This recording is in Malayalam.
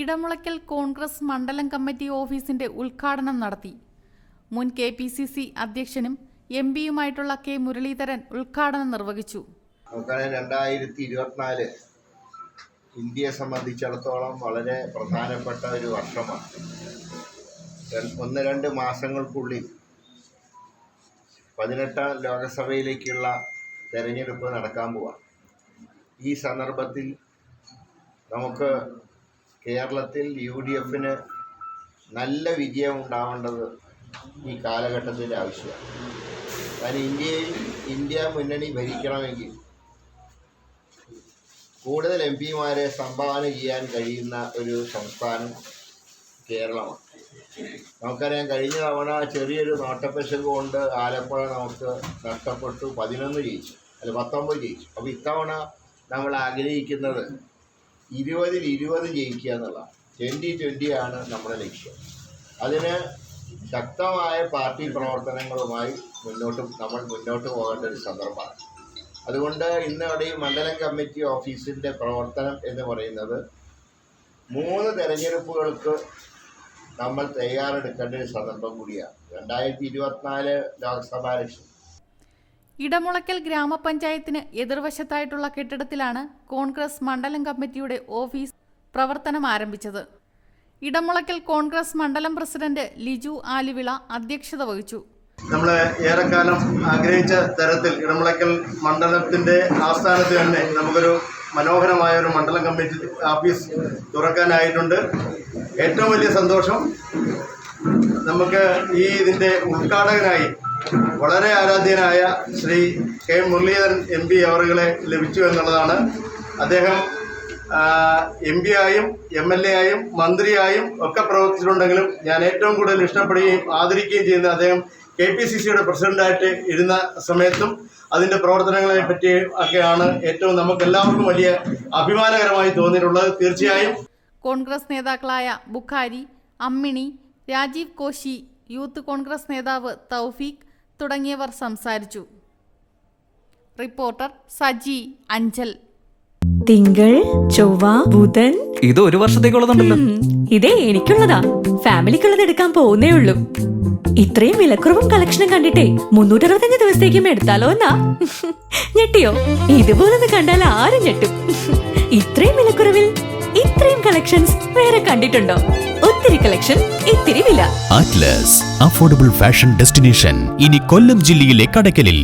ഇടമുളയ്ക്കൽ കോൺഗ്രസ് മണ്ഡലം കമ്മിറ്റി ഓഫീസിന്റെ ഉദ്ഘാടനം നടത്തി. മുൻ KPCC അധ്യക്ഷനും MP-യുമായിട്ടുള്ള K. മുരളീധരൻ ഉദ്ഘാടനം നിർവഹിച്ചു. 2024 ഇന്ത്യയെ സംബന്ധിച്ചിടത്തോളം വളരെ പ്രധാനപ്പെട്ട ഒരു വർഷമാണ്. 1-2 മാസങ്ങൾക്കുള്ളിൽ 18ാം ലോകസഭയിലേക്കുള്ള തെരഞ്ഞെടുപ്പ് നടക്കാൻ പോവാണ്. ഈ സന്ദർഭത്തിൽ നമുക്ക് കേരളത്തിൽ UDF-ന് നല്ല വിജയം ഉണ്ടാവേണ്ടത് ഈ കാലഘട്ടത്തിൻ്റെ ആവശ്യമാണ്. കാരണം ഇന്ത്യ മുന്നണി ഭരിക്കണമെങ്കിൽ കൂടുതൽ MP-മാരെ സംഭാവന ചെയ്യാൻ കഴിയുന്ന ഒരു സംസ്ഥാനം കേരളമാണ്. നമുക്കറിയാം, കഴിഞ്ഞ തവണ ചെറിയൊരു നോട്ടപ്പിശക് കൊണ്ട് ആലപ്പുഴ നമുക്ക് നഷ്ടപ്പെട്ടു, 19 ജയിച്ചു, അല്ല 19 ജയിച്ചു. അപ്പോൾ ഇത്തവണ നമ്മൾ ആഗ്രഹിക്കുന്നത് 20-20 ജയിക്കുക എന്നുള്ളതാണ്. 20-20 ആണ് നമ്മുടെ ലക്ഷ്യം. അതിന് ശക്തമായ പാർട്ടി പ്രവർത്തനങ്ങളുമായി നമ്മൾ മുന്നോട്ട് പോകേണ്ട ഒരു സന്ദർഭമാണ്. അതുകൊണ്ട് ഇന്നിവിടെ ഈ മണ്ഡലം കമ്മിറ്റി ഓഫീസിൻ്റെ പ്രവർത്തനം എന്ന് പറയുന്നത് 3 തെരഞ്ഞെടുപ്പുകൾക്ക് നമ്മൾ തയ്യാറെടുക്കേണ്ട ഒരു സന്ദർഭം കൂടിയാണ്. 2024 ലോക്സഭാ ഇലക്ഷൻ. ഇടമുളയ്ക്കൽ ഗ്രാമപഞ്ചായത്തിന് എതിർവശത്തായിട്ടുള്ള കെട്ടിടത്തിലാണ് കോൺഗ്രസ് മണ്ഡലം കമ്മിറ്റിയുടെ ഓഫീസ് പ്രവർത്തനം ആരംഭിച്ചത്. ഇടമുളയ്ക്കൽ കോൺഗ്രസ് മണ്ഡലം പ്രസിഡന്റ് ലിജു ആലിവിള അധ്യക്ഷത വഹിച്ചു. നമ്മൾ ഏറെക്കാലം ആഗ്രഹിച്ച തരത്തിൽ ഇടമുളയ്ക്കൽ മണ്ഡലത്തിൻ്റെ ആസ്ഥാനത്ത് തന്നെ നമുക്കൊരു മനോഹരമായ ഒരു മണ്ഡലം കമ്മിറ്റി ഓഫീസ് തുറക്കാനായിട്ടുണ്ട്. ഏറ്റവും വലിയ സന്തോഷം നമുക്ക് ഇതിൻ്റെ ഉദ്ഘാടകനായി വളരെ ആരാധ്യനായ ശ്രീ K. മുരളീധരൻ MP അവരുകളെ ലഭിച്ചു എന്നുള്ളതാണ്. അദ്ദേഹം MP-ആയും MLA ആയും മന്ത്രിയായും ഒക്കെ പ്രവർത്തിച്ചിട്ടുണ്ടെങ്കിലും ഞാൻ ഏറ്റവും കൂടുതൽ ഇഷ്ടപ്പെടുകയും ആദരിക്കുകയും ചെയ്യുന്ന അദ്ദേഹം KPCCയുടെ പ്രസിഡന്റായിട്ട് ഇരുന്ന സമയത്തും അതിൻ്റെ പ്രവർത്തനങ്ങളെ പറ്റി ഒക്കെയാണ് ഏറ്റവും നമുക്കെല്ലാവർക്കും വലിയ അഭിമാനകരമായി തോന്നിയിട്ടുള്ളത്. തീർച്ചയായും കോൺഗ്രസ് നേതാക്കളായ ബുഖാരി, അമ്മിണി, രാജീവ് കോശി, യൂത്ത് കോൺഗ്രസ് നേതാവ് തൗഫീഖ് തുടങ്ങിയവർ സംസാരിച്ചു. റിപ്പോർട്ടർ സജി അഞ്ചൽ. തിങ്കൾ, ചൊവ്വ, ബുധൻ. ഇത് ഒരു വർഷത്തേക്കുള്ളതുണ്ടല്ലോ. ഇതേ എനിക്കുള്ളതാ. ഫാമിലിക്കുള്ളത് എടുക്കാൻ പോകുന്നേ ഉള്ളൂ. ഇത്രയും വിലക്കുറവും കളക്ഷനും കണ്ടിട്ടേ 365 ദിവസത്തേക്കും എടുത്താലോ എന്നാ. ഞെട്ടിയോ? ഇതുപോലൊന്ന് കണ്ടാൽ ആരും ഞെട്ടും. ഇത്രയും വിലക്കുറവിൽ ഇത്രയും കളക്ഷൻസ് വേറെ കണ്ടിട്ടുണ്ടോ? ഒത്തിരി കളക്ഷൻ, ഇത്തിരി വില. അറ്റ്ലസ് അഫോർഡബിൾ ഫാഷൻ ഡെസ്റ്റിനേഷൻ ഇനി കൊല്ലം ജില്ലയിലെ കടയ്ക്കലിൽ.